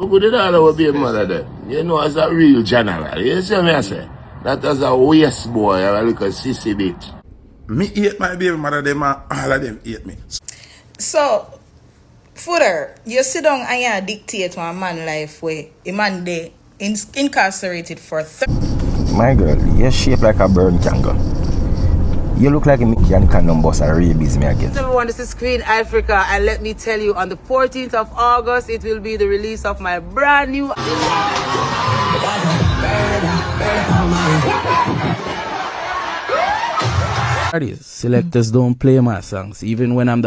Who did all our baby mother then? You know, as a real general. You see me I say? Not as a waste boy or a little sissy bitch. Me hate my baby mother, them and all of them hate me. So, Foota, you sit down and you dictate to a man life where a man they incarcerated for My girl, you're shaped like a burn candle. You look like a mechanical numbers and rabies me again. Everyone, this is Queen Africa, and let me tell you, on the 14th of August, it will be the release of my brand new. Selectors don't play my songs, even when I'm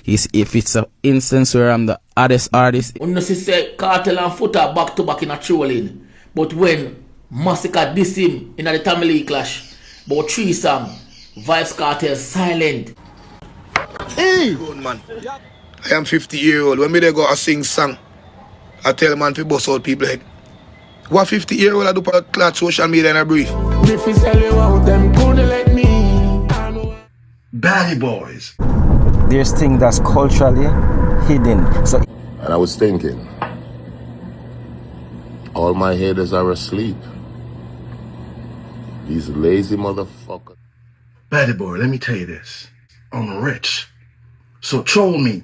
if it's an instance where I'm the hardest artist. When you say Kartel and Foota back to back in a trolling, but when Massacre diss him in the family clash, about 3 songs, Vybz Kartel silent. Hey! Good man. I am 50-year-old. When me they go a sing song, I tell man to bust out people head. What 50-year-old I do for that social media and I brief? If you sell you out, them couldn't let me. Bad boys. There's things that's culturally hidden. So, And I was thinking, all my haters are asleep. These lazy motherfuckers. Bad boy, let me tell you this. I'm rich. So troll me.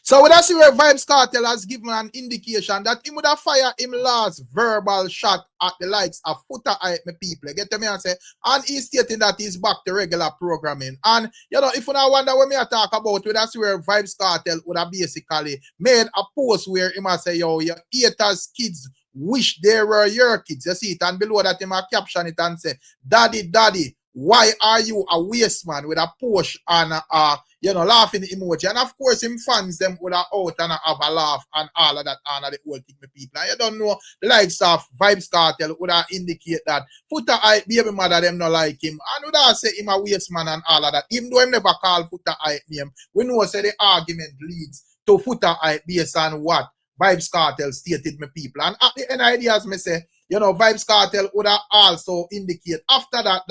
So we see where Vybz Kartel has given an indication that he would have fired him last verbal shot at the likes of Foota my people. Get to me and say, and he's stating that he's back to regular programming. And you know, if you now wonder what me I talk about, we see where Vybz Kartel would have basically made a post where he must say, yo, your haters kids wish they were your kids. You see it, and below that he might caption it and say, daddy, daddy, why are you a waste man, with a Porsche and laughing emoji? And of course him fans them would have out and have a laugh and all of that and the whole thing, my people. And you don't know, the likes of Vybz Kartel would have indicate that Foota baby mother them not like him, and would have say him a waste man and all of that. Even though him never call Foota name, we know say the argument leads to Foota based on what Vybz Kartel stated, my people. And at the end ideas me say, Vybz Kartel would have also indicate after that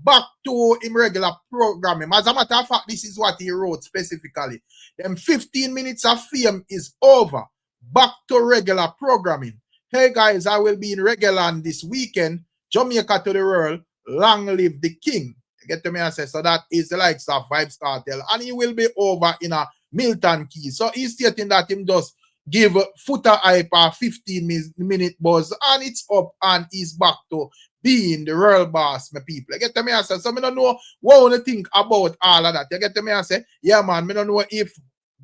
back to him regular programming. As a matter of fact, this is what he wrote specifically. Them 15 minutes of fame is over. Back to regular programming. Hey guys, I will be in Regaland this weekend. Jamaica to the world. Long live the king. You get to me and say, so that is the likes of Vybz Kartel. And he will be over in a Milton Keys. So he's stating that him just give Foota hype a 15-minute buzz, and it's up and he's back to being the world boss, my people. You get to me and say, so I don't know what I think about all of that. You get to me and say, yeah man, I don't know if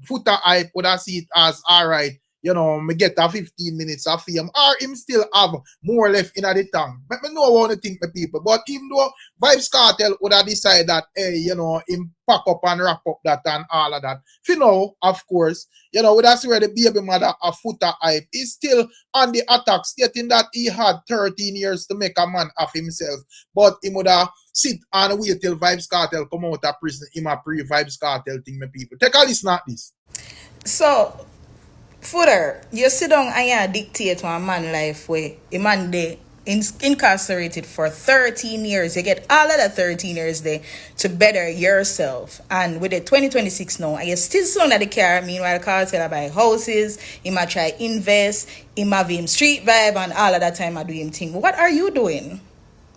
Foota hype would have see it as alright, me get a 15 minutes of fame, or him still have more left in the tank. But I know what I think, my people. But even though Vybz Kartel would have decided that, hey, him pack up and wrap up that and all of that. For now, of course, that's where the baby mother of Foota hype is still on the attack, stating that he had 13 years to make a man of himself. But he would have sit and wait till Vybz Kartel come out of prison. Him a pre-Vybz Kartel thing, my people. Take a listen at this. So, Foota, you sit down and you dictate to a man life where a man they incarcerated for 13 years. You get all of the 13 years there to better yourself. And with the 2026 now, and you still sound at the car. Meanwhile, Kartel buy houses, he might try invest, he might have him street vibe, and all of that time I do him thing. What are you doing?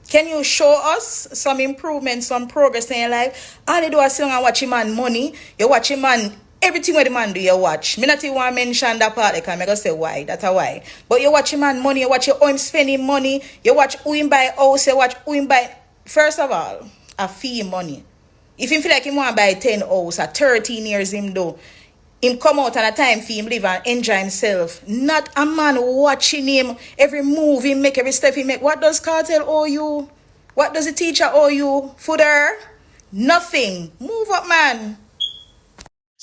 Can you show us some improvement, some progress in your life? All you do is sit down and watch him man money, you watch him man everything what the man do, you watch. Me not even want to mention that part because I'm going to say why. That's a why. But you watch him man money, you watch how him spending money, you watch who him buy house, you watch who him buy. First of all, a fee money. If him feel like him want to buy 10 house, at 13 years him do, him come out and a time for him live and enjoy himself. Not a man watching him, every move he make, every step he make. What does Kartel owe you? What does the teacher owe you? Foota? Nothing. Move up, man.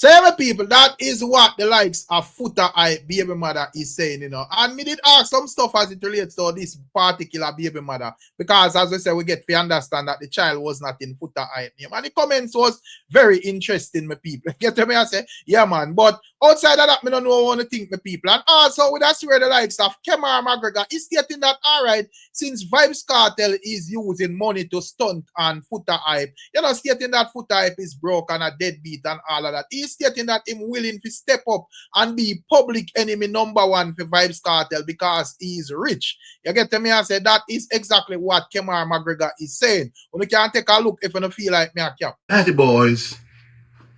So, my people, that is what the likes of Foota baby mother is saying, And me did ask some stuff as it relates to this particular baby mother, because as we said, we get to understand that the child was not in Foota name. And the comments was very interesting, my people. Get to me, I say, yeah, man. But outside of that, me don't know what I want to think, my people. And also, that's where the likes of Kemar McGregor is stating that, all right, since Vybz Kartel is using money to stunt on Foota hype, stating that Foota hype is broke and a deadbeat and all of that. He's stating that him willing to step up and be public enemy number one for Vybz Kartel because he's rich. You get to me? I said that is exactly what Kemar McGregor is saying. You can take a look if you don't feel like me. Batty boys,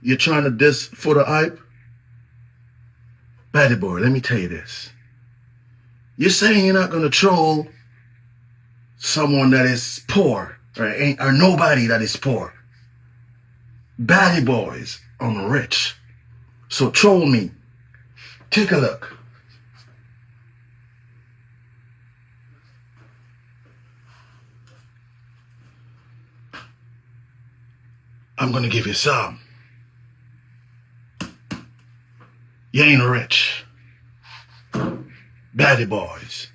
you're trying to diss for the hype? Batty boy, let me tell you this. You're saying you're not going to troll someone that is poor, or nobody that is poor. Batty boys, I'm rich. So troll me. Take a look. I'm going to give you some. You ain't rich. Batty boys.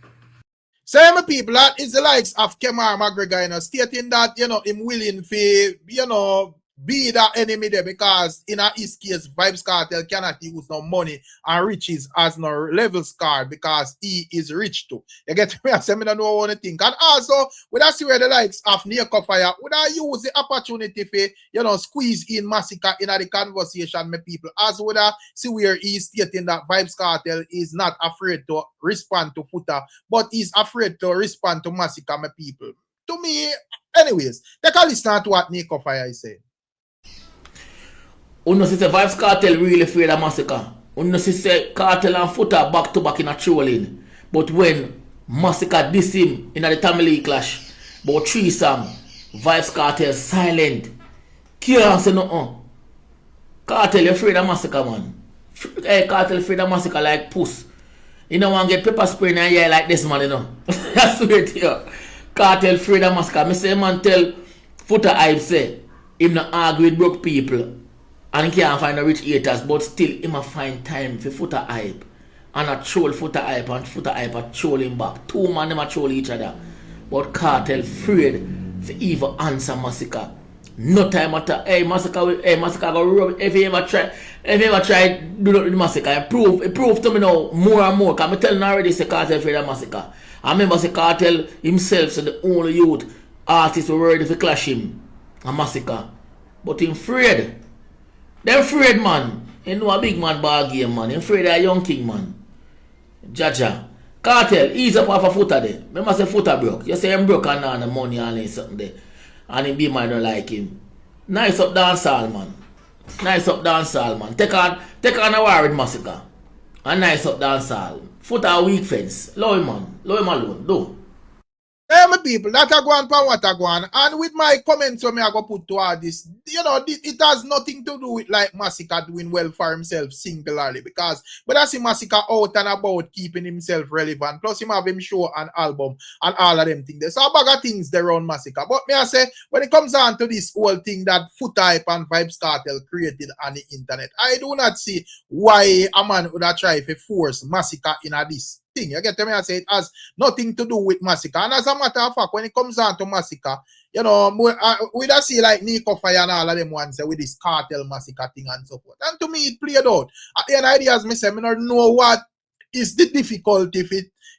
So, my people, that is the likes of Kemar McGregor, stating that, him willing to, be that enemy there because in his case, Vybz Kartel cannot use no money and riches as no levels card because he is rich too. You get me? I say, I don't know what to think. And also, we see where the likes of Neko Fire would I use the opportunity for, squeeze in Massacre in the conversation, my people, as would I see where he's stating that Vybz Kartel is not afraid to respond to Foota, but he's afraid to respond to Massacre, my people. To me, anyways, take a listen to what Neko Fire is saying. Uno si se Vybz Kartel really afraid of Massacre. Uno si se Kartel and Foota back to back in a trolling. But when Massacre diss him in the family clash, about 3 songs, Vybz Kartel silent. Can't say nothing. Kartel you afraid of Massacre, man. Hey, Kartel afraid of Massacre like puss. You don't want to get pepper spray in your ear like this, man, I swear to you. Kartel afraid of Massacre. Me say man tell Foota hype say him not argue with broke people. And he can't find the rich haters, but still he must find time for Foota hype. And a troll Foota hype and Foota hype a troll him back. 2 man them a troll each other. But Kartel afraid for even answer Massacre. No time at all. Hey, Massacre go rub if he ever try do not with Massacre. It prove to me now more and more. Cause I tell him already say Kartel afraid of Massacre. I remember say Kartel himself so the only youth artist were ready to clash him and Massacre. But him afraid. Them afraid, man. You know a big man ball game, man. You afraid of a young king, man. Jaja. Kartel, ease up off a Foota there. Remember say Foota broke. You say him broke and not the money and something there. And him be man don't like him. Nice up dancehall, man. Nice up dancehall, man. Take on a war with Massacre. And nice up dancehall. Foota a weak fence. Love him, man. Love him alone. Do. Hey, my people, that I go on for what I go on. And with my comments when I go put to all this, it has nothing to do with like Massacre doing well for himself singularly. Because but I see Massacre out and about keeping himself relevant. Plus him have him show an album and all of them things. There's a bag of things there on Massacre. But me I say, when it comes down to this whole thing that Foota hype and Vybz Kartel created on the internet, I do not see why a man would have tried to force Massacre in this. You get me? I say it has nothing to do with Massacre. And as a matter of fact, when it comes down to Massacre, we don't see like Neko Fire and all of them ones with this Kartel Massacre thing and so forth. And to me, it played out. At the end of the day, as me say, I don't know what is the difficulty if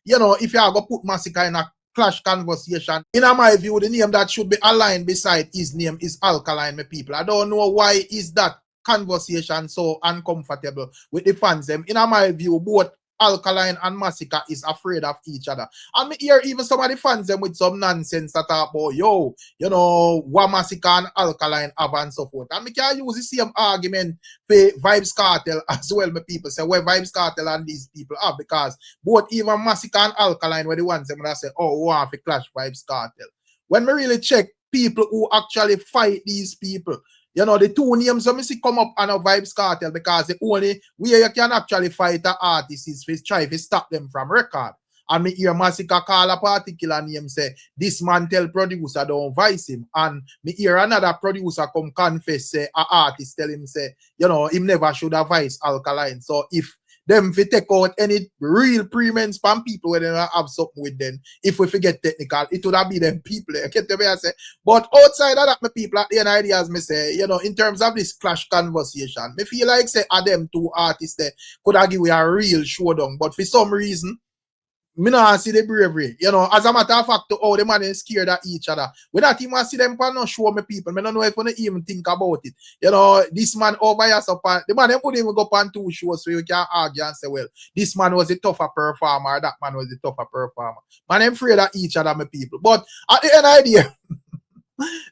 you are going to put Massacre in a clash conversation. In my view, the name that should be aligned beside his name is Alkaline, my people. I don't know why is that conversation so uncomfortable with the fans. Them. In my view, both Alkaline and Massacre is afraid of each other. And me hear even some of the fans them with some nonsense that talk about, what Massacre and Alkaline have and so forth. And me can use the same argument for Vybz Kartel as well, my people say, where Vybz Kartel and these people have, because both even Massacre and Alkaline were the ones them that say, oh, we want to clash Vybz Kartel. When me really check people who actually fight these people, the 2 names that I see come up on a Vybz Kartel because the only way you can actually fight an artist is to try to stop them from record. And me hear Massacre call a particular name say, this man tell producer don't vice him. And me hear another producer come confess say, a artist tell him say, you know, him never should have vice Alkaline. So if them fi take out any real premium spam people when they have something with them, if we forget technical, it would have been them people. You get the way I say? But outside of that, my people, at the end ideas, me say, you know, in terms of this clash conversation, me feel like say them two artists there could have give a real showdown. But for some reason, me not see the bravery. You know, as a matter of fact, all the man is scared at each other. We not even see them pan no show me people. Me don't know if we even think about it. You know, this man over here, so the man them couldn't even go on 2 shows so you can argue and say, well, this man was a tougher performer, that man was a tougher performer. Man, I'm afraid of each other, my people. But at the end idea,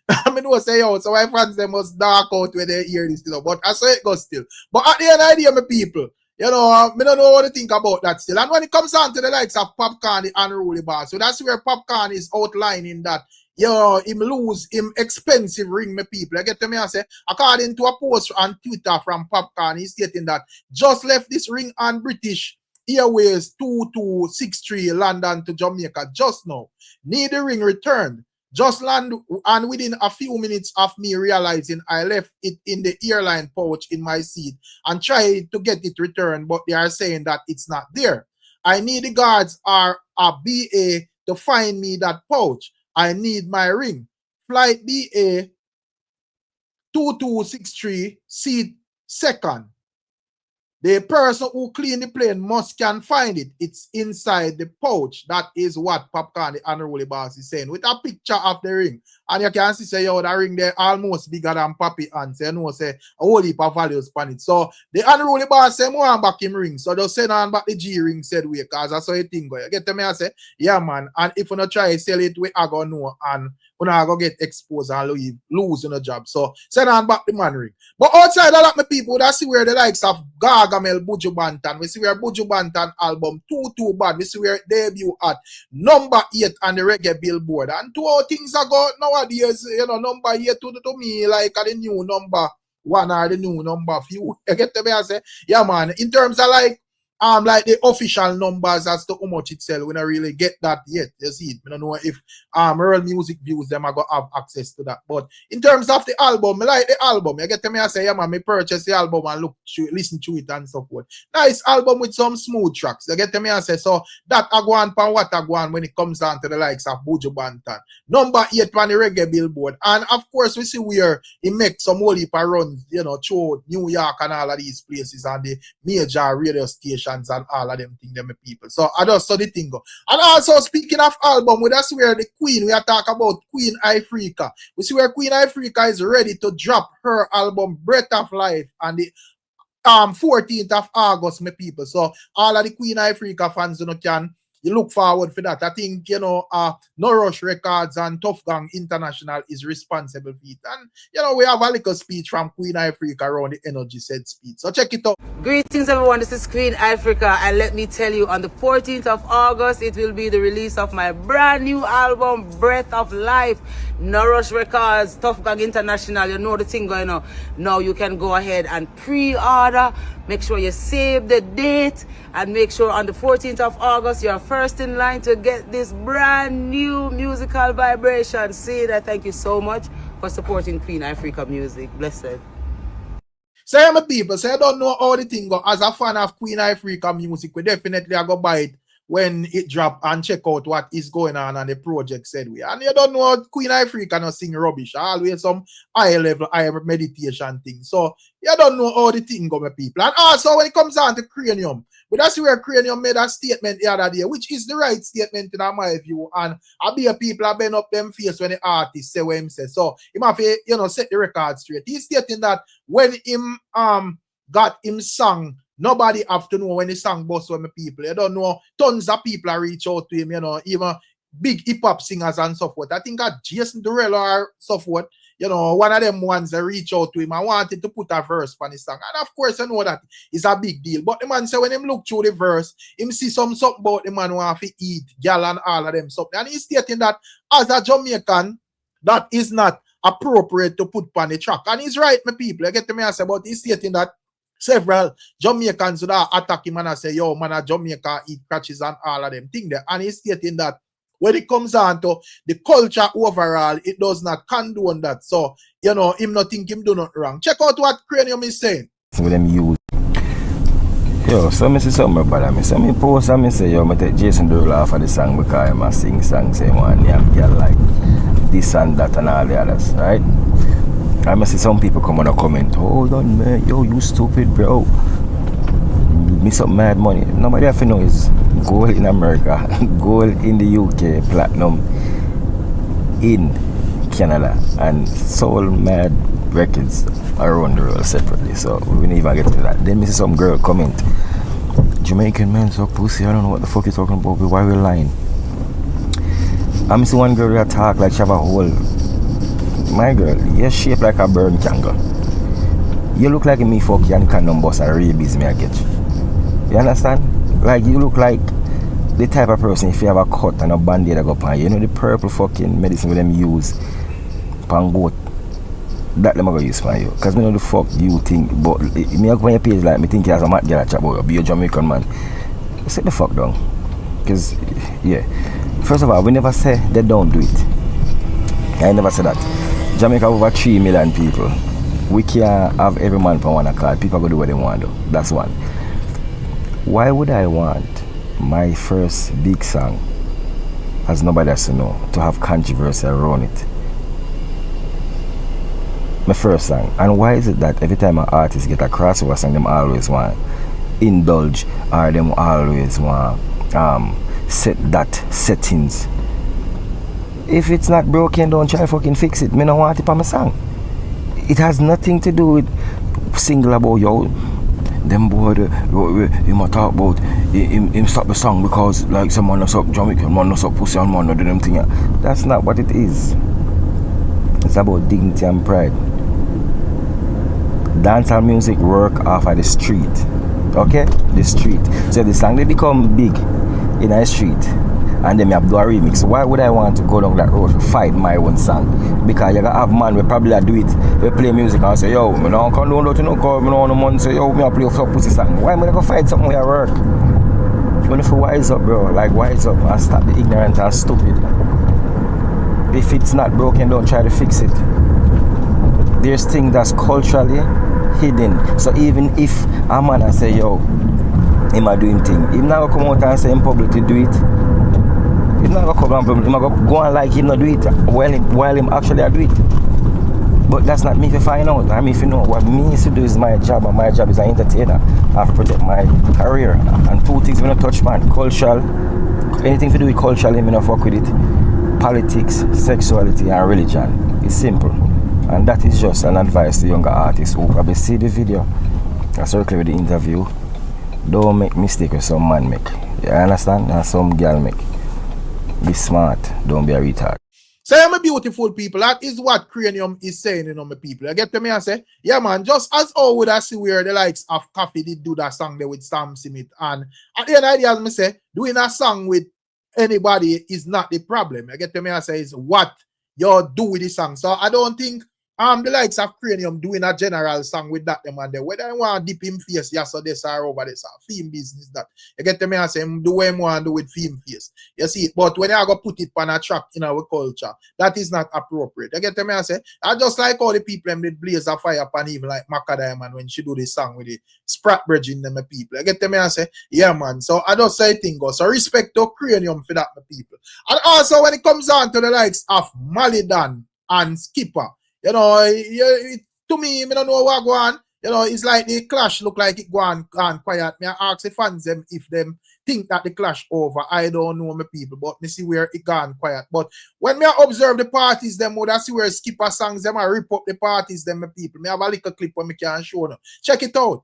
I mean, we say, yo, so my fans them must dark out when they hear this, you know. But I say it goes still. But at the end idea, my people, you know, I don't know what to think about that still. And when it comes on to the likes of Popcaan, the unruly boss, so that's where Popcaan is outlining that, you know, him lose him expensive ring, my people. I get to me and say, according to a post on Twitter from Popcaan, he's stating that just left this ring on British Airways 2263 London to Jamaica just now. Need the ring returned. Just land, and within a few minutes of me realizing I left it in the airline pouch in my seat and tried to get it returned, but they are saying that it's not there. I need the guards or a BA to find me that pouch. I need my ring. Flight BA 2263, seat second. The person who clean the plane must can find it. It's inside the pouch. That is what Popcaan, the unruly boss, is saying. With a picture of the ring. And you can see, say, yo, the ring there almost bigger than Papi and say, you know, say, a whole heap of values on it. So, the unruly boss say, more back him ring. So, just send on back the G ring, said we, because that's how you think. You get to me, I say, yeah, man. And if you not try to sell it, we are going to know. And we're not going to get exposed and lose in a job. So, send on back the man ring. But outside of that, my people, that's where the likes of Gargamel, Buju Banton, we see where Buju Banton album 22 Bad, we see where it debut at number 8 on the reggae billboard. And two how things are going nowadays, you know, number 8 to me like the new number 1 or the new number few. You get the way I say? Yeah, man. In terms of like the official numbers as to how much it sell, we don't really get that yet. You see it. I don't know if Real Music Views them are gonna have access to that. But in terms of the album, I like the album. You get to me, I say, yeah, man, me purchase the album and listen to it and so forth. Nice album with some smooth tracks. You get to me, I say, so that I go on pan what I go on when it comes down to the likes of Buju Banton. Number 8 on the reggae billboard. And of course, we see where he makes some whole heap of runs, you know, through New York and all of these places and the major radio stations and all of them things, them people. So I just saw the thing go. And also speaking of album, that's where the Queen, we are talking about Queen Ifrica. We see where Queen Ifrica is ready to drop her album Breath of Life on the 14th of August, my people. So all of the Queen Ifrica fans, you know, you look forward for that. I think, you know, No Rush Records and Tough Gang International is responsible for it. And, you know, we have a little speech from Queen Ifrica around the energy said speech. So check it out. Greetings everyone, this is Queen Ifrica, and let me tell you, on the 14th of August, it will be the release of my brand new album, Breath of Life. No Rush Records, Tough Gang International, you know the thing going on. Now you can go ahead and pre-order. Make sure you save the date and make sure on the 14th of August you're first in line to get this brand new musical vibration. See that? Thank you so much for supporting Queen Ifrica music. Blessed. Say, my people, say I don't know how the thing go. As a fan of Queen Ifrica music, we definitely are go buy it when it drop and check out what is going on the project said we. And you don't know Queen Ifrica no sing rubbish. Always some high level, high meditation thing. So you don't know how the thing go, my people. And also when it comes down to Cranium, but that's where Cranium made a statement the other day, which is the right statement in my view. And I be a people have been up them face when the artist say what him say. So he must, you know, set the record straight. He's stating that when him got him song, nobody have to know when the song bust with my people. You don't know, tons of people are reach out to him, you know, even big hip-hop singers and so forth. I think that Jason Durrell or so forth, you know, one of them ones that reach out to him and wanted to put a verse on his song. And of course, I know that is a big deal. But the man say when him look through the verse, him see something about the man who want to eat, gal and all of them something. And he's stating that as a Jamaican, that is not appropriate to put on the track. And he's right, my people. I get to me and say, but he's stating that Several Jamaicans would attack him and I say, yo, man, a Jamaica eat crutches and all of them thing there. And he's stating that when it comes on to the culture overall, it does not condone that. So, you know, him not think him do not wrong. Check out what Cranium is saying. With them use. Yo, so me see something about me. So me post and me say, yo, me take Jason Derulo off of the song because I'm a sing song, say one young girl like this and that and all the others, right? I must see some people come on and comment, hold on man, yo, you stupid bro. Miss up mad money. Nobody have to know is gold in America, gold in the UK, platinum in Canada, and sold mad records around the world separately. So we didn't even get to that. Then me see some girl comment, Jamaican men so pussy, I don't know what the fuck you're talking about, but why we lying? I see one girl that talk like she have a whole. My girl, you're shaped like a burn kangaroo. You look like me fuck you and can bust a rabies me I get you. You understand? Like you look like the type of person if you have a cut and a band-aid that go upon you. You know the purple fucking medicine with them use pan goat. That them I go use for you. Cause me know the fuck you think, but me go on your page like me think you as a mad girl chat about you, be a Jamaican man. Sit the fuck down. Cause yeah. First of all, we never say they don't do it. I never said that. Jamaica over 3 million people. We can't have every man for one card. People go do what they want to do. That's one. Why would I want my first big song, as nobody has to know, to have controversy around it? My first song. And why is it that every time an artist get a crossover song, them always want indulge or them always want set that settings? If it's not broken, don't try fucking fix it. Me no want it on my song. It has nothing to do with single about yo. Them boy, you might talk about him stop the song because like someone no suck Jamaican, man no suck pussy and man no do them thing. That's not what it is. It's about dignity and pride. Dancehall music work off of the street. Okay? The street. So if the song they become big in a street and then me have to do a remix. Why would I want to go down that road to fight my own song? Because you gotta have man we probably do it. We play music and say, yo, me don't come down to no call, me don't want to say, yo, me I play for pussy song. Why am I gonna fight something where I work? You want to wise up, bro. Like wise up and stop the ignorant and stupid. If it's not broken, don't try to fix it. There's things that's culturally hidden. So even if a man I say, yo, him a doing thing, him not come out and say in public to do it. He's not gonna come on, he's gonna go on like him not do it while him actually do it. But that's not me to find out. I mean, if you know what me is to do is my job, and my job is an entertainer. I have to protect my career. And two things we don't touch, man. Cultural, anything to do with culture, me not fuck with it. Politics, sexuality, and religion. It's simple. And that is just an advice to younger artists who probably see the video and circle with the interview. Don't make mistake with some man make. You understand? And some girl make. Be smart, don't be a retard. So my beautiful people, that is what Cranium is saying, you know, my people. I get to me and say, yeah man, just as all would I see where the likes of Coffee did do that song there with Sam Smith. And at the end of the day, as I say, doing a song with anybody is not the problem. I get to me and say, is what you do with the song. So I don't think the likes of Cranium doing a general song with that them and there. Whether I want to dip him face, yes or this or over this or theme business that. You get to me and say, do what I want to do with theme face. You see, but when I go put it on a track in our culture, that is not appropriate. You get to me and say, I just like all the people them did blaze a fire upon even like Macca Diamond when she do this song with the Sprat Bridge in them people. You get to me and say, yeah man. So I just say thing go. So respect to Cranium for that my people. And also when it comes down to the likes of Malidan and Skippa, you know, to me, I don't know what go on. You know, it's like the clash look like it go on quiet. Me I ask the fans them if them think that the clash over. I don't know my people, but me see where it gone quiet. But when me I observe the parties them, I see where Skipper songs them, I rip up the parties them, my people. Me have a little clip where me can show them. Check it out.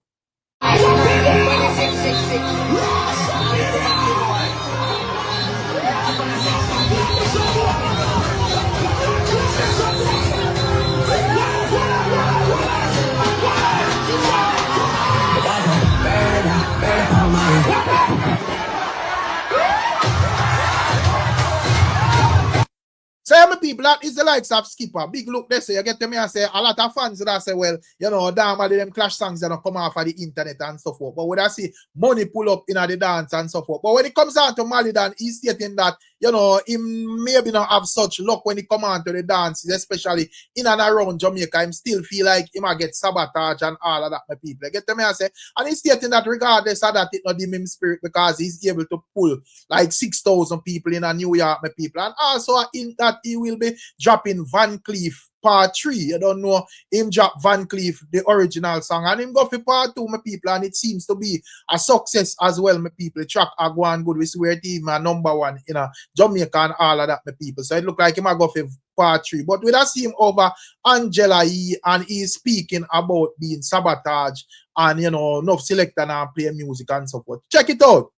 So my people, that is the likes of Skippa. Big look, they say, you get to me and say, a lot of fans that say, well, you know, normally them clash songs that don't come off of the internet and so forth. But when I see money pull up in the dance and so forth. But when it comes down to Malidan, he's stating that, you know, he maybe not have such luck when he come on to the dances, especially in and around Jamaica. Him still feel like he might get sabotage and all of that, my people. You get to me and say, and he's stating that regardless of that, it not dim him spirit because he's able to pull like 6,000 people in a New York, my people. And also in that he will be dropping Van Cleef part 3. You don't know him drop Van Cleef, the original song, and him go for part 2, my people, and it seems to be a success as well, my people. The track are going good. We swear to him number 1 in a Jamaica and all of that, my people. So it look like he might go for part 3. But we don't see him over Angela E, and he's speaking about being sabotage and, you know, enough selector and play music and so forth. Check it out.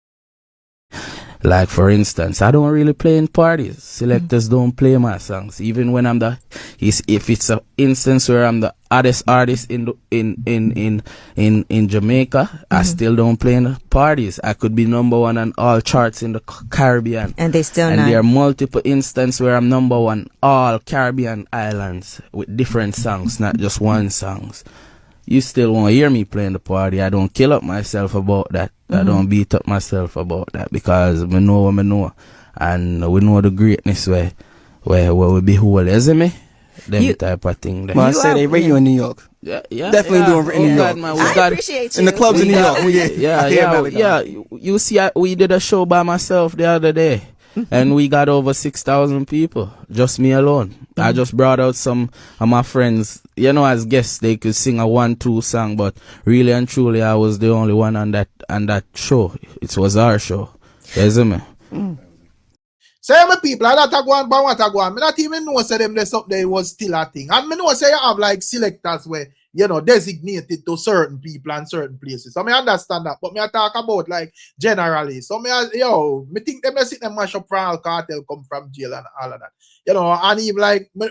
Like for instance, I don't really play in parties. Selectors don't play my songs. Even when I'm if it's an instance where I'm the hottest artist in Jamaica, I still don't play in the parties. I could be number 1 on all charts in the Caribbean. And they still not. And there are multiple instances where I'm number 1 all Caribbean islands with different songs, not just one songs. You still won't hear me playing the party. I don't kill up myself about that. I don't beat up myself about that because we know what we know. And we know the greatness where we behold, isn't me? Them type of thing. Man, I say they rate you in New York. Yeah. Definitely doing in New York. Man, I appreciate you. In the clubs in New York. Yeah. You see, we did a show by myself the other day. And we got over 6,000 people, just me alone. I just brought out some of my friends, you know, as guests. They could sing a 1-2 song, but really and truly, I was the only one on that show. It was our show. You see me? Say my people, I that go on, but what I go on. Me not even know say them this up there was still a thing. And me know say you have like selectors where, you know, designated to certain people and certain places. So me understand that, but me I talk about like generally. So me think them sit them mash up from Cartel come from jail and all of that. You know, and even like me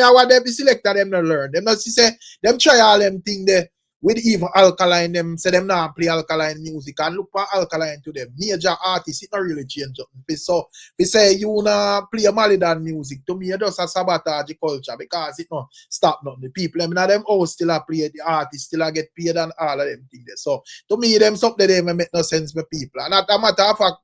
I want them to select them to learn. Them not say them try all them thing there with even alkaline them say them not play alkaline music and look for alkaline to them. Major artists, it not really change up. So we say you na play Malidan music. To me, it just a sabotage the culture because it no stop nothing. The people them house still a play, the artists still a get paid and all of them things there. So to me, them something they make no sense my people. And at a matter of fact,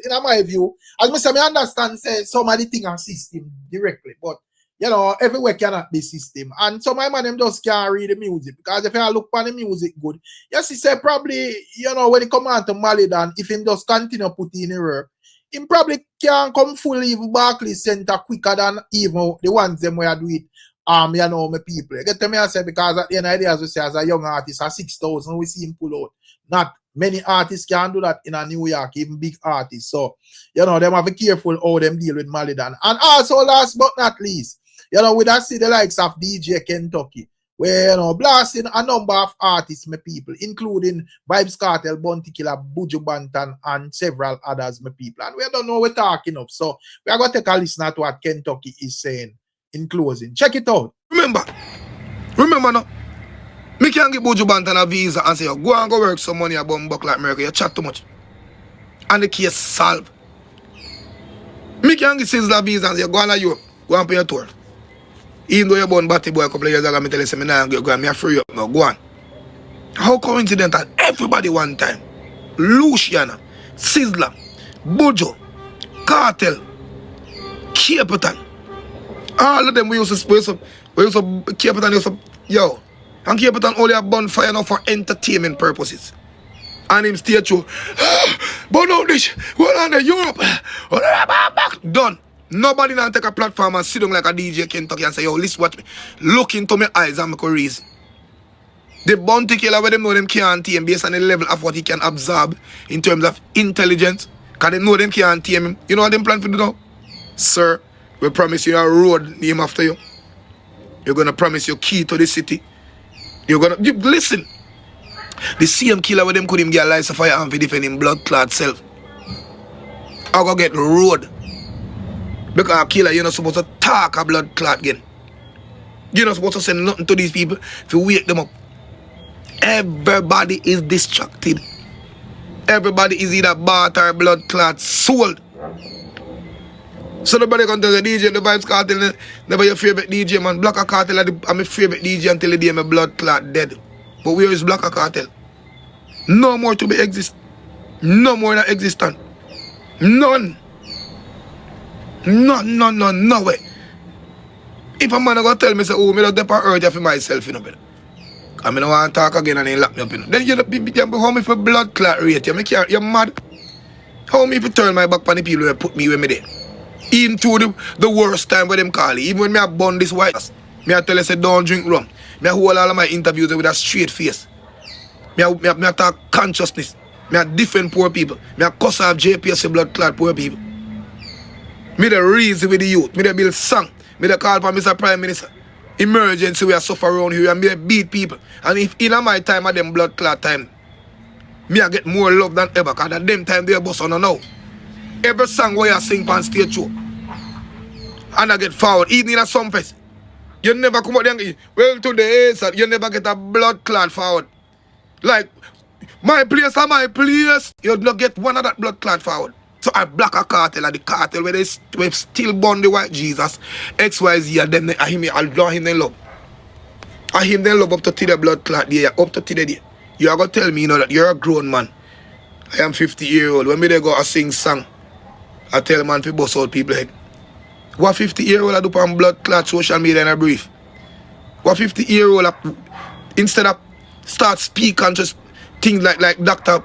in my view, as me say, me understand say some of the thing are system directly, but you know, everywhere cannot be system. And some of my man them just can't read the music. Because if I look for the music good, yes, he said probably, you know, when he come on to Malidan, if him just continue putting in the work, him probably can come full even Barclays Center quicker than even the ones them where I do it. You know, my people. You get to me I say because at the end of the day, as we say, as a young artist, at 6,000, we see him pull out. Not many artists can do that in a New York, even big artists. So, you know, them have to be careful how them deal with Malidan. And also, last but not least, you know, we don't see the likes of DJ Kentucky, where, you know, blasting a number of artists, my people, including Vybz Kartel, Bounty Killer, Buju Banton, and several others, my people. And we don't know what we're talking of. So we are going to take a listen to what Kentucky is saying in closing. Check it out. Remember now, me can give Buju Banton a visa and say, go and go work some money about buck like America. You chat too much. And the case solved. Me can give Sizzler a visa and say, go on to Europe, go and pay your tour. Even though you're born Batty Boy a couple of years ago, I tell you, me now go and free up now, go on. How coincidental, everybody one time. Luciana, Sizzler, Buju, Kartel, Capleton. All of them we used to Capleton used to, yo. And Capleton only a bonfire now for entertainment purposes. And him stay through, burn out this, go on to Europe, done. Nobody now take a platform and sit down like a DJ Kentucky and say, yo, listen, watch me. Look into my eyes and make a reason. The Bounty Killer, where them know them can't tame based on the level of what he can absorb in terms of intelligence. Because they know them can't tame him. You know what them plan for do now? Sir, we promise you a road named after you. You're going to promise your key to the city. You're going to, listen. The same killer where them could him get a license fire and defend him blood clot self. I'm going to get the road. Because a killer, you're not supposed to talk a blood clot again. You're not supposed to say nothing to these people to wake them up. Everybody is distracted. Everybody is either bought or blood clot sold. So nobody can tell the DJ, the Vybz Kartel, never your favorite DJ, man. Black Kartel are my favorite DJ until the day my blood clot dead. But where is Black Kartel? No more to be exist. No more that existent. None. No way. If a man gonna tell me, say, oh, me don't depend on earth for myself, you know, brother. I mean, I want to talk again and then lock me up, you know. Then you how me for blood clot rate, you're mad. How me if you turn my back on the people who put me where me there? Even through the worst time where them call it. Even when me have bun this white ass, me I tell you, say, don't drink rum. Me I hold all of my interviews with a straight face. Me I talk consciousness. Me I defend poor people. Me I cuss off JPS blood clot poor people. Me the reason with the youth. Me the build song. Me the call for Mr. Prime Minister. Emergency we are suffer around here and me beat people. And if in my time of them blood clot time, me I get more love than ever. Because at them time they are boss on now. Every song where you sing on stage show. And I get forward. Even in a song fest. You never come out there and well today, sir, you never get a blood clot forward. Like my place and my place, you not get one of that blood clot forward. So I Black Kartel and the cartel where they still born the white Jesus, XYZ, and then I him they love. I him they love up to the blood clot there, up to the day. You are gonna tell me, you know, that you're a grown man. I am 50-year-old. When me they go and sing song, I tell man to bust out people head. What 50-year-old I do on blood clot social media in a brief? What 50-year-old instead of start speak and just things like Dr.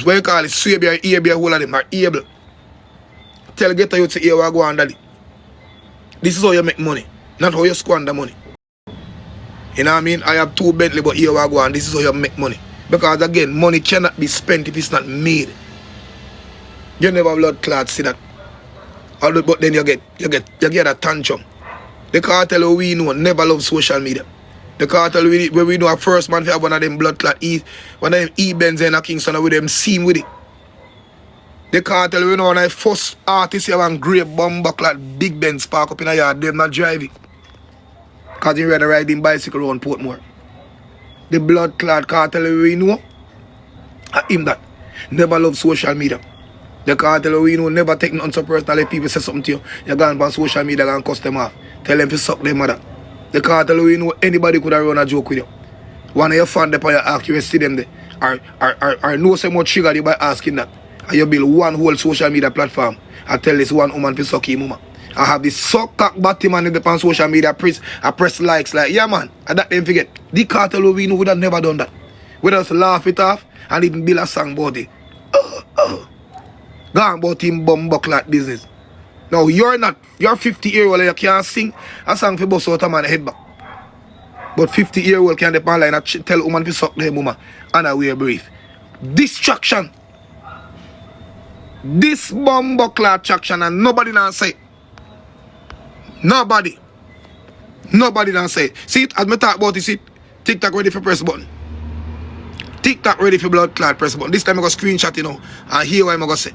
What you call it, Swabia, Earbia, all of them are able. Tell get you to hear what go on daddy. This is how you make money, not how you squander money. You know what I mean? I have 2 Bentley, but here what go on, this is how you make money. Because again, money cannot be spent if it's not made. You never blood clot see that. But then you get a tantrum. The cartel we know never love social media. The cartel where we know a first man to have one of them blood clot one of them E-Benz and a Kingston with them seam with it. The cartel we know one of the first artists have one great bomber clot big Benz park up in a yard, them not driving. Because they rather riding bicycle around Portmore. The blood clot cartel we know him that never love social media. The cartel we know never take nothing so personal. If people say something to you, you're going on social media and cuss them off. Tell them to suck their mother. The cartel we know anybody could have run a joke with you. One of your fans upon your arc, you see them there. Or know so much trigger you by asking that. And you build one whole social media platform. I tell this one woman to suck him woman. I have this suck cock batty man in the social media I press likes like yeah man. And that them forget. The cartel we know would have never done that. We just laugh it off and even build a song about it. Go on about him bumbucklat business. Now you're 50-year-old and you can't sing a song for bust out a man head back. But 50-year-old can depend line and tell a woman to suck them woman and I wear brief. Distraction. This bumbucklat traction and nobody don't say it. Nobody don't say it. See it as me talk about it, see it. TikTok ready for press button. TikTok ready for blood clot press button. This time I go screenshot you know and hear what I'm gonna say.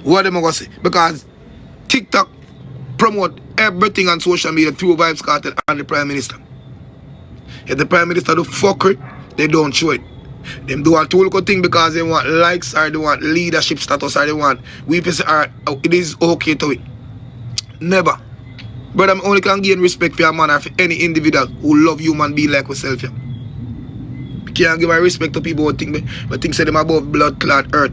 What am I gonna say? Because TikTok promote everything on social media through Vybz Kartel and the Prime Minister. If the Prime Minister do fuckery, they don't show it. Them do a tool thing because they want likes or they want leadership status or they want we say it is okay to it. Never. But I only can gain respect for a man or for any individual who love human being like myself. Yeah. I can't give my respect to people who think say them above blood clot earth.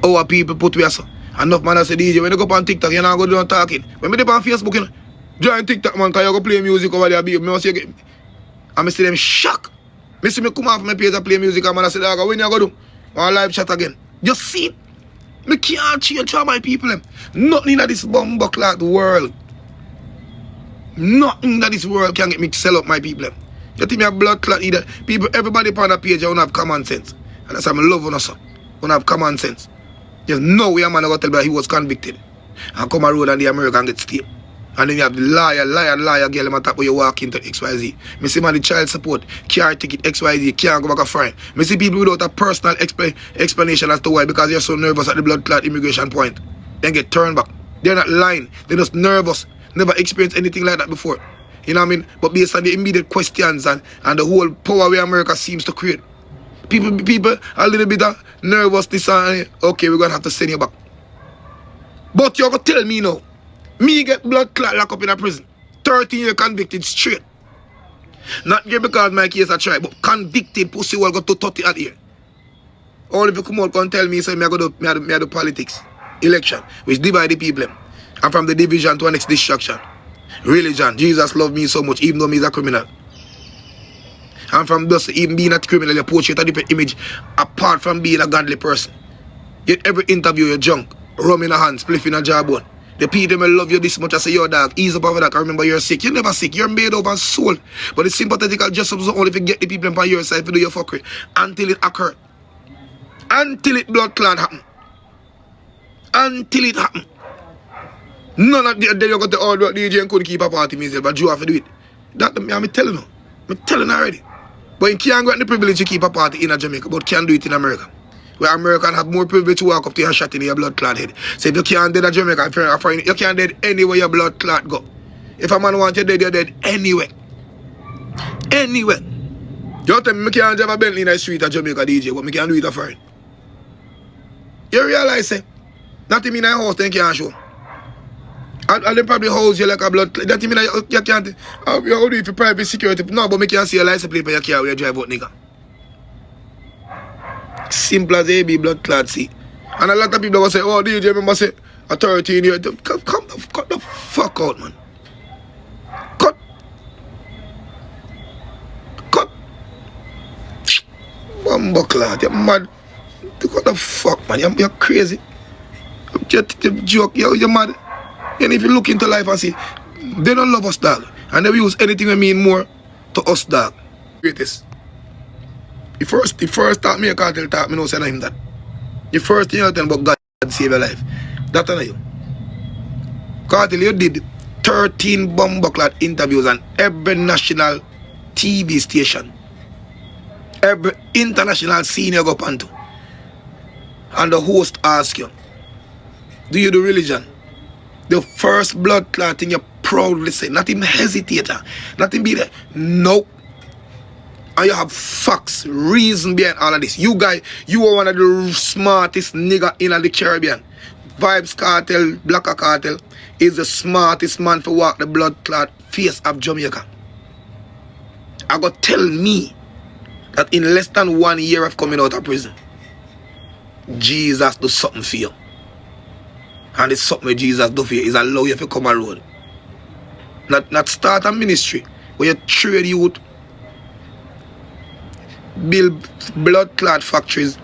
Our people put we so. Enough man say DJ when you go on TikTok you're not going to do no talking. When me dey on Facebook you know, join TikTok man because you go play music over there babe. Me see you and I see them shock. Me see me come off my page and play music and man I say dog when you go do one live chat again. Just see it. Me can't change all my people them. Nothing in this bumbucklat world. Nothing in this world can get me to sell up my people them. You think me a blood clot either. People everybody on the page I don't have common sense. And that's why I love on son. Don't have common sense. There's no way a man go tell me he was convicted and come a road and the American get stayed. And then you have the liar girl on top where you walk into XYZ. Me see man the child support, car ticket, XYZ, can't go back a fine. Me see people without a personal explanation as to why because they're so nervous at the blood clot immigration point. Then get turned back. They're not lying. They're just nervous. Never experienced anything like that before. You know what I mean? But based on the immediate questions and the whole power where America seems to create. People a little bit of nervousness and okay, we're gonna have to send you back. But you're going to tell me now, me get blood clot locked up in a prison. 13-year convicted straight. Not here because my case a try, but convicted pussy will go to 30 at here. All if you come out and tell me, say, me I go do politics, election, which divide the people. And from the division to the next destruction. Religion, Jesus loved me so much, even though me is a criminal. And from thus, even being a criminal, you portray a different image, apart from being a godly person. Yet every interview, you're junk, rum in a hand, spliff in a jawbone. The people will love you this much. I say, yo, dog, ease up over that. I remember you're sick. You're never sick. You're made up and soul. But the sympathetical justice only if you get the people on your side to do your fuckery. Until it occur. Until it blood clot happen. Until it happen. None of the day you got the old DJ and couldn't keep a party music, but you have to do it. That I'm telling you. I'm telling you already. But you can't get the privilege to keep a party in Jamaica, but can do it in America. Where Americans have more privilege to walk up to you and shot in your blood clot head. So if you can't dead at Jamaica, you can't dead anywhere your blood clot go. If a man wants you dead, you're dead anywhere. Anywhere. You tell me I can't drive a Bentley in the street at Jamaica DJ, but I can do it a foreign. You realize it? Nothing in the house then can't show. And they probably house you like a blood clot. That mean you can't. How do you for private security? No, but I can't see a license plate for your car where you drive out, nigga. Simple as AB blood clot, see. And a lot of people will say, oh, DJ, remember say, a 13 year. Cut the fuck out, man. Cut. Bumbo clot, you're mad. What the fuck, man? You're crazy. You're joke, you're mad. And if you look into life and see, they don't love us, dog. And they will use anything we mean more to us, dog. Greatest. The first thought me a cartel thought me no say him that. The first thing you tell about God save your life. That on you. Cartel, you did 13 bumbleclad interviews on every national TV station. Every international scene you go up onto. And the host asks you, do you do religion? The first blood clot thing you proudly say, not even hesitate, not even be there. Nope. And you have facts, reason behind all of this. You guys, you are one of the smartest nigga in the Caribbean. Vybz Kartel, Blacker Cartel, is the smartest man to walk the blood clot face of Jamaica. I got tell me that in less than 1 year of coming out of prison, Jesus do something for you. And it's something Jesus do for you is allow you to come around. Not start a ministry where you trade youth, build blood clot factories,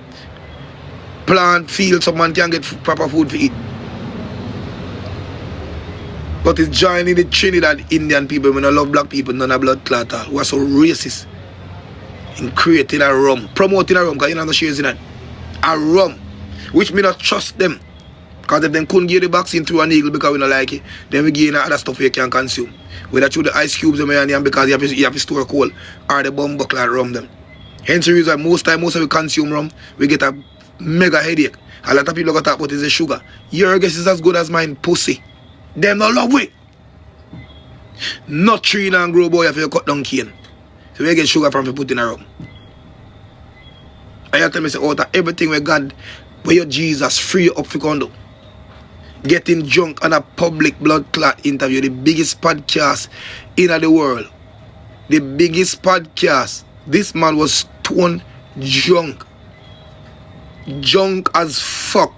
plant fields so man can get proper food to eat. But it's joining the Trinidad Indian people when I love black people, none of blood clot who are so racist in creating a rum, promoting a rum, because you know the shares in that. A rum, which me not trust them. Because if they couldn't give the vaccine through an eagle because we don't like it, then we give other stuff you can consume. Whether through the ice cubes and because you have to store coal or the bumbleclad rum them. Hence the reason most of we consume rum, we get a mega headache. A lot of people got talk about is the sugar. Your guess is as good as mine, pussy. Them no love way. Not tree and grow boy if you cut down cane. So we get sugar from you put in a rum. And you tell me say out of everything we God, where your Jesus free up for condo. Getting drunk on a public blood clot interview, the biggest podcast in the world. The biggest podcast. This man was stone drunk. Drunk as fuck.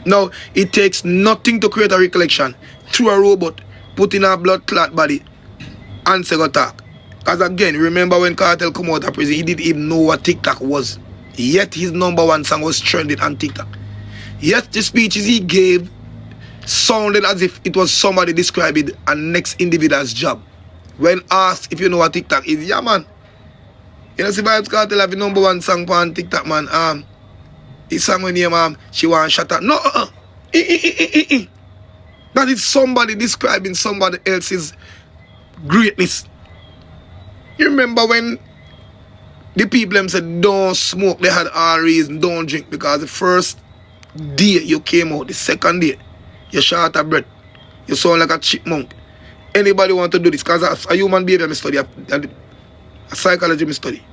Now, it takes nothing to create a recollection. Through a robot, put in a blood clot body, and say go talk. Because again, remember when Kartel come out of prison, he didn't even know what TikTok was. Yet his #1 song was trending on TikTok. Yet the speeches he gave sounded as if it was somebody describing a next individual's job. When asked if you know what TikTok is, yeah man. You know see Vybz Kartel have the #1 song on TikTok, man. His song when you she want shut up. No, That is somebody describing somebody else's greatness. You remember when the people them said don't smoke, they had all reason, don't drink, because the first day you came out, the second day, you short of breath, you sound like a chipmunk. Anybody want to do this? Because a human behavior I study, a psychology I study.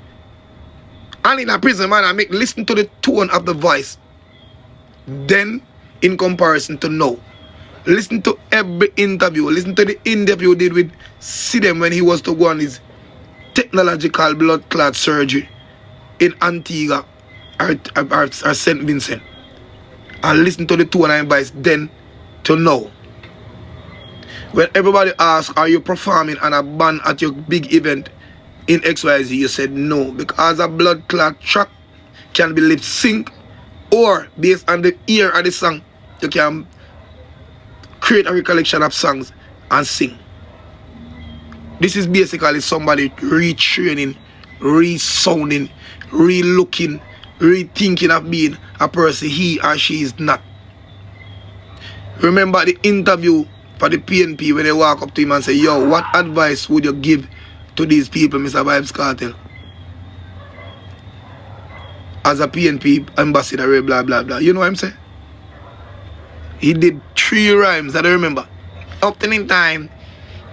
And in a prison, man, I make listen to the tone of the voice. Then in comparison to now. Listen to every interview. Listen to the interview he did with Sidem when he was to go on his technological blood clot surgery in Antigua or St. Vincent. And listen to the 209 Vybz then to now. When everybody asks, are you performing on a band at your big event in XYZ, you said no, because a blood clot track can be lip sync, or based on the ear of the song, you can create a recollection of songs and sing. This is basically somebody retraining, re-sounding, re-looking, rethinking of being a person he or she is not. Remember the interview for the PNP when they walk up to him and say, yo, what advice would you give to these people, Mr. Vybz Kartel? As a PNP ambassador, blah, blah, blah. You know what I'm saying? He did 3 rhymes that I remember. Up to the time,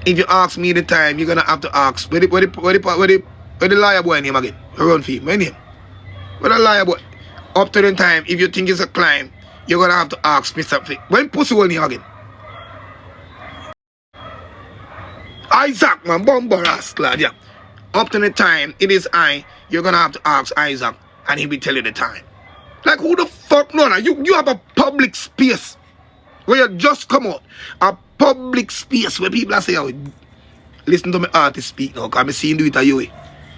if you ask me the time, you're gonna have to ask where the liar boy name again? Run for him. Where name? Where the liar boy? Up to the time, if you think it's a climb, you're gonna have to ask Mr. Fick. When pussy will name again? Isaac, man, bumper ass lad, yeah. Up to the time, it is I, you're gonna have to ask Isaac, and he will tell you the time. Like, who the fuck? No, you have a public space where you just come out. A public space where people are saying, oh, listen to my artist speak now, because I'm seeing do it at you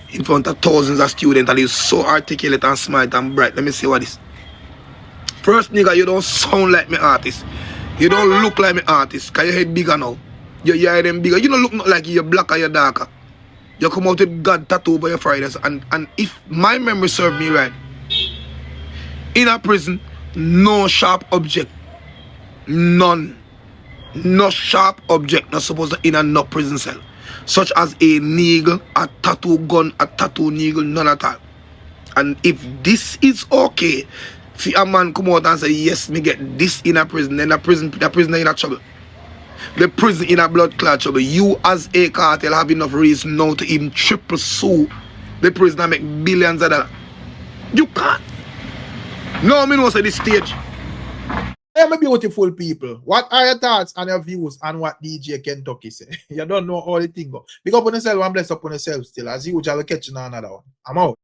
in front of thousands of students, and he's so articulate and smart and bright. Let me see what is. First, nigga, you don't sound like my artist. You don't look like my artist, because your head bigger now. Your ear them bigger. You don't look like you're blacker, you're darker. You come out with God tattoo by your Fridays. And if my memory serves me right, in a prison, no sharp object. None. No sharp object not supposed to in a no prison cell. Such as a needle, a tattoo gun, a tattoo needle, none at all. And if this is okay, if a man come out and say, yes, me get this in a prison, then the prisoner in a trouble. The prison in a blood clot trouble. You as a cartel have enough reason now to even triple sue the prisoner, make billions of dollars. You can't. No, me know say this stage. Hey, my beautiful people, what are your thoughts and your views on what DJ Kentucky say? You don't know all the thing go. Big up on yourself and bless up on yourself still. As usual, catch you on another one. I'm out.